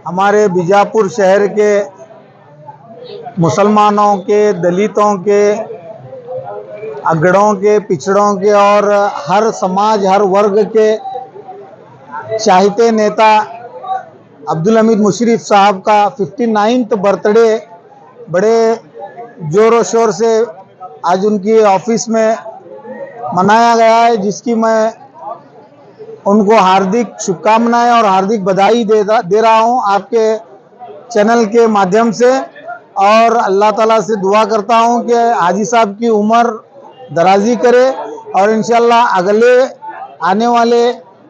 हमारे बीजापुर शहर के मुसलमानों के, दलितों के, अगड़ों के, पिछड़ों के और हर समाज, हर वर्ग के चाहते नेता अब्दुल हमीद मुशर्रफ साहब का 59th बर्थडे बड़े ज़ोरों शोर से आज उनकी ऑफिस में मनाया गया है, जिसकी मैं उनको हार्दिक शुभकामनाएं और हार्दिक बधाई दे रहा हूं आपके चैनल के माध्यम से। और अल्लाह ताला से दुआ करता हूं कि हाजी साहब की उम्र दराजी करे और इंशाल्लाह अगले आने वाले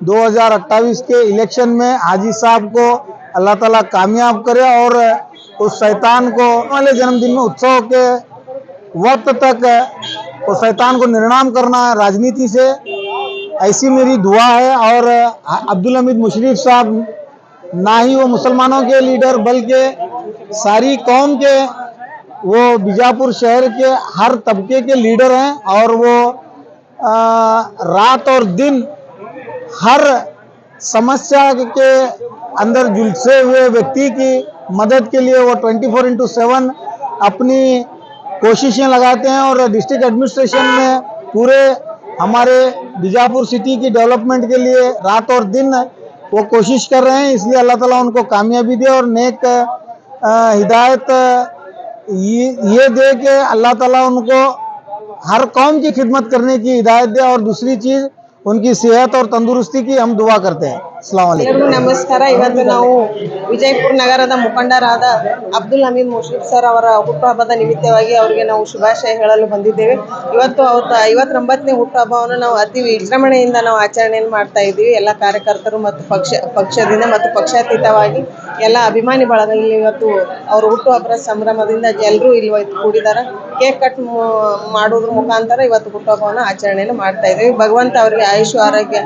2028 के इलेक्शन में हाजी साहब को अल्लाह ताला कामयाब करे और उस शैतान को वाले जन्मदिन में उत्सव के वक्त तक उस शैतान को निर्नाम करना है राजनीति से, ऐसी मेरी दुआ है। और अब्दुल हमीद मुशर्रफ साहब ना ही वो मुसलमानों के लीडर बल्कि सारी कौम के, वो बीजापुर शहर के हर तबके के लीडर हैं और वो रात और दिन हर समस्या के अंदर झुलसे हुए व्यक्ति की मदद के लिए वो 24/7 अपनी कोशिशें लगाते हैं और डिस्ट्रिक्ट एडमिनिस्ट्रेशन में पूरे हमारे बीजापुर सिटी की डेवलपमेंट के लिए रात और दिन वो कोशिश कर रहे हैं। इसलिए अल्लाह ताला उनको कामयाबी दे और नेक हिदायत ये दे कि अल्लाह ताला उनको हर कौम की खिदमत करने की हिदायत दे और दूसरी चीज़ उनकी सेहत और तंदुरुस्ती की हम दुआ करते हैं। अस्सलाम वालेकुम। ನಮಸ್ಕಾರ। ಇವತ್ತು ನಾವು ವಿಜಯಪುರ ನಗರದ ಮುಖಂಡರಾದ ಅಬ್ದುಲ್ ಹಮೀದ್ ಮುಶರ್ರಫ್ ಸರ್ ಅವರ ಹುಟ್ಟುಹಬ್ಬದ ನಿಮಿತ್ತವಾಗಿ ಅವರಿಗೆ ನಾವು ಶುಭಾಶಯ ಹೇಳಲು ಬಂದಿದ್ದೇವೆ। ಇವತ್ತು ಅವ್ರ 59ನೇ ಹುಟ್ಟುಹಬ್ಬವನ್ನು ನಾವು ಅತಿ ವಿಜೃಂಭಣೆಯಿಂದ ನಾವು ಆಚರಣೆಯನ್ನು ಮಾಡ್ತಾ ಇದ್ದೀವಿ। ಎಲ್ಲ ಕಾರ್ಯಕರ್ತರು ಮತ್ತು ಪಕ್ಷದಿಂದ ಮತ್ತು ಪಕ್ಷಾತೀತವಾಗಿ ಎಲ್ಲ ಅಭಿಮಾನಿ ಬಳಗ ಇಲ್ಲಿ ಇವತ್ತು ಅವ್ರ ಹುಟ್ಟುಹಬ್ಬದ ಸಂಭ್ರಮದಿಂದ ಎಲ್ಲರೂ ಇಲ್ಲಿ ಕೂಡಿದ್ದಾರೆ। ಕೇಕ್ ಕಟ್ ಮಾಡೋದ್ರ ಮುಖಾಂತರ ಇವತ್ತು ಹುಟ್ಟುಹಬ್ಬವನ್ನು ಆಚರಣೆಯನ್ನು ಮಾಡ್ತಾ ಇದ್ದೀವಿ। ಭಗವಂತ ಅವರಿಗೆ ಆಯುಷ್ ಆರೋಗ್ಯ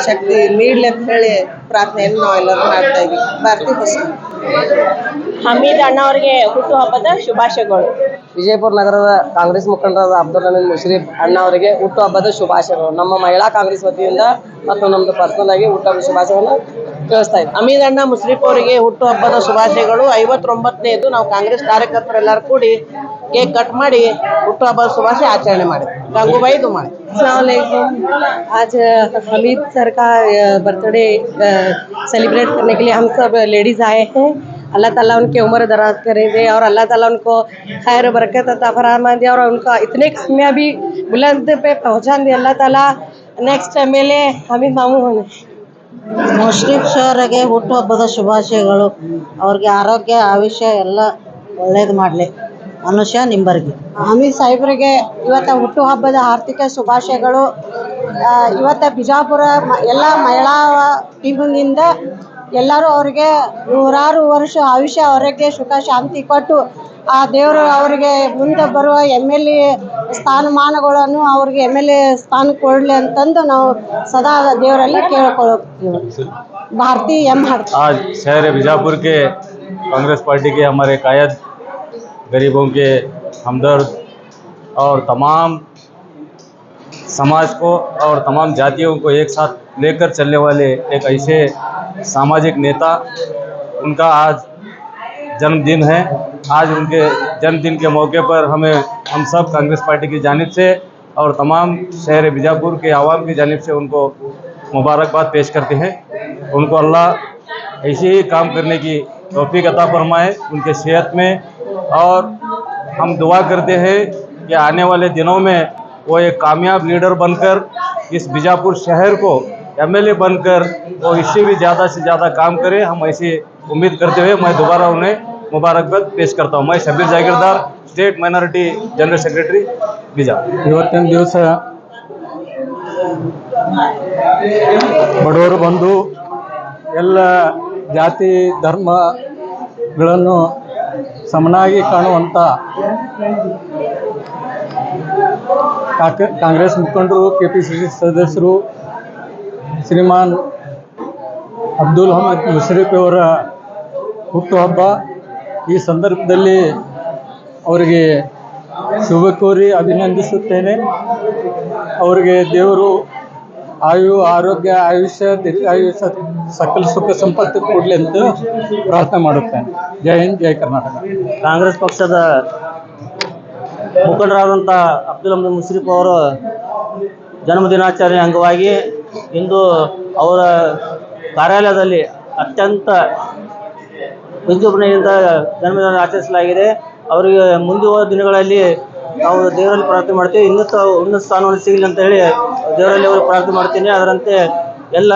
ಶಕ್ತಿ ನೀಡಲಿ ಅಂತ ಹೇಳಿ ಪ್ರಾರ್ಥನೆಯನ್ನು ನಾವೆಲ್ಲರೂ ಮಾಡ್ತಾ ಇದ್ದೀವಿ। ಭಾರತಿ ಹೊಸೂರು ಹಮೀದ್ ಅಣ್ಣ ಅವರಿಗೆ ಹುಟ್ಟುಹಬ್ಬದ ಶುಭಾಶಯಗಳು। ವಿಜಯಪುರ ನಗರದ ಕಾಂಗ್ರೆಸ್ ಮುಖಂಡರಾದ ಅಬ್ದುಲ್ ಹಮೀದ್ ಮುಶರ್ರಫ್ ಅಣ್ಣ ಅವರಿಗೆ ಹುಟ್ಟುಹಬ್ಬದ ಶುಭಾಶಯಗಳು। ನಮ್ಮ ಮಹಿಳಾ ಕಾಂಗ್ರೆಸ್ ವತಿಯಿಂದ ಮತ್ತು ನಮ್ಮದು ಪರ್ಸನಲ್ ಆಗಿ ಹುಟ್ಟುಹಬ್ಬದ ಶುಭಾಶಯವನ್ನು ತಿಳಿಸ್ತಾ ಇದ್ದೀವಿ। ಹಮೀದ್ ಅಣ್ಣ ಮುಶರ್ರಫ್ ಅವರಿಗೆ ಹುಟ್ಟುಹಬ್ಬದ ಶುಭಾಶಯಗಳು। 59ನೇದು ನಾವು ಕಾಂಗ್ರೆಸ್ ಕಾರ್ಯಕರ್ತರೆಲ್ಲರೂ ಕೂಡಿ ಕೇಕ್ ಕಟ್ ಮಾಡಿ ಹುಟ್ಟುಹಬ್ಬದ ಶುಭಾಶಯ ಆಚರಣೆ ಮಾಡಿದ್ವಿ। ಗಂಗೂಬಾಯಿ ದುಮಾಳೆ। आज हमीद सर का बर्थडे सेलिब्रेट करने के लिए हम सब लेडीज़ आए हैं। अल्लाह ताला उनकी उम्र दराज करे दे और अल्लाह ताला उनको खैर बरकत अता फरमा दे और उनका इतने कामयाबी बुलंद पे पहुँचा दे अल्लाह ताला। नेक्स्ट MLA हमीद मामू होने। ಮುಶರ್ರಫ್ ಸರ್ಗೆ ಹುಟ್ಟುಹಬ್ಬದ ಶುಭಾಶಯಗಳು। ಅವ್ರಿಗೆ ಆರೋಗ್ಯ ಆಯುಷ್ಯ ಎಲ್ಲ ಒಳ್ಳೇದು ಮಾಡಲಿ, ಮನುಷ್ಯ ನಿಂಬರ್ಗಿ। ಹಮೀದ್ ಸಾಹೇಬ್ರಿಗೆ ಇವತ್ತು ಹುಟ್ಟುಹಬ್ಬದ ಆರ್ಥಿಕ ಶುಭಾಶಯಗಳು। ಇವತ್ತು ಬಿಜಾಪುರ ಎಲ್ಲ ಮಹಿಳಾ ಟೀಮಿನಿಂದ ಎಲ್ಲರೂ ಅವರಿಗೆ 100 ವರ್ಷ ಆಯುಷ್ಯ ಆರೋಗ್ಯ ಸುಖ ಶಾಂತಿ ಕೊಟ್ಟು ಆ ದೇವರು ಅವರಿಗೆ ಮುಂದೆ ಬರುವ MLA ಸ್ಥಾನಮಾನಗಳನ್ನು ಅವ್ರಿಗೆ MLA ಸ್ಥಾನ ಕೊಡಲಿ ಅಂತಂದು ನಾವು ಸದಾ ದೇವರಲ್ಲಿ ಕೇಳ್ಕೊಳ್ಳುತ್ತೀವಿ। भारती एम हर। आज शहर बीजापुर के कांग्रेस पार्टी के हमारे कायद, गरीबों के हमदर्द और तमाम समाज को और तमाम जातियों को एक साथ लेकर चलने वाले एक ऐसे सामाजिक नेता, उनका आज जन्मदिन है। आज उनके जन्मदिन के मौके पर हम सब कांग्रेस पार्टी की जानिब से और तमाम शहर बीजापुर के आवाम की जानिब से उनको मुबारकबाद पेश करते हैं। उनको अल्लाह ऐसे ही काम करने की तौफीक अता फरमाए उनके सेहत में, और हम दुआ करते हैं कि आने वाले दिनों में वो एक कामयाब लीडर बनकर इस बीजापुर शहर को MLA बनकर वो इससे भी ज़्यादा से ज़्यादा काम करे। हम ऐसी उम्मीद करते हुए मैं दोबारा उन्हें मुबारकबाद पेश करता हूँ। मैं Shabir Jagirdar, state minority general secretary Bijapur. ಇವತ್ತಿನ ದಿವಸ ಬಡವರು ಬಂದು ಎಲ್ಲ ಜಾತಿ ಧರ್ಮಗಳನ್ನು ಸಮನಾಗಿ ಕಾಣುವಂಥ ಕಾಂಗ್ರೆಸ್ ಮುಖಂಡರು, KPCC ಸದಸ್ಯರು ಶ್ರೀಮಾನ್ ಅಬ್ದುಲ್ ಹಮೀದ್ ಮುಶರ್ರಫ್ ಅವರ ಹುಟ್ಟುಹಬ್ಬ ಈ ಸಂದರ್ಭದಲ್ಲಿ ಅವರಿಗೆ ಶುಭ ಕೋರಿ ಅಭಿನಂದಿಸುತ್ತೇನೆ। ಅವರಿಗೆ ದೇವರು ಆಯು ಆರೋಗ್ಯ ಆಯುಷ್ಯ ದೀರ್ಘಾಯುಷ್ಯ ಸಕಲ ಸುಖ ಸಂಪತ್ತು ಕೊಡಲಿ ಅಂತ ಪ್ರಾರ್ಥನೆ ಮಾಡುತ್ತೇನೆ. ಜೈ ಹಿಂದ್, ಜೈ ಕರ್ನಾಟಕ. ಕಾಂಗ್ರೆಸ್ ಪಕ್ಷದ ಮುಖಂಡರಾದಂಥ ಅಬ್ದುಲ್ ಹಮೀದ್ ಮುಶ್ರೀಫ್ ಅವರ ಜನ್ಮದಿನಾಚರಣೆ ಅಂಗವಾಗಿ ಇಂದು ಅವರ ಕಾರ್ಯಾಲಯದಲ್ಲಿ ಅತ್ಯಂತ ವಿಜೃಂಭಣೆಯಿಂದ ಜನ್ಮದಿನ ಆಚರಿಸಲಾಗಿದೆ. ಅವರಿಗೆ ಮುಂದಿನ ದಿನಗಳಲ್ಲಿ ನಾವು ದೇವರಲ್ಲಿ ಪ್ರಾರ್ಥನೆ ಮಾಡ್ತೀವಿ, ಉನ್ನತ ಸ್ಥಾನವನ್ನು ಸಿಗಲಿ ಅಂತ ಹೇಳಿ ದೇವರಲ್ಲಿ ಅವರು ಪ್ರಾರ್ಥನೆ ಮಾಡ್ತೀನಿ. ಅದರಂತೆ ಎಲ್ಲ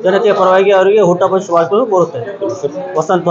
ಜನತೆಯ ಪರವಾಗಿ ಅವರಿಗೆ ಹುಟ್ಟುಹಬ್ಬದ ಶುಭಾಶಯಗಳು ಕೋರುತ್ತೇನೆ. ವಸಂತ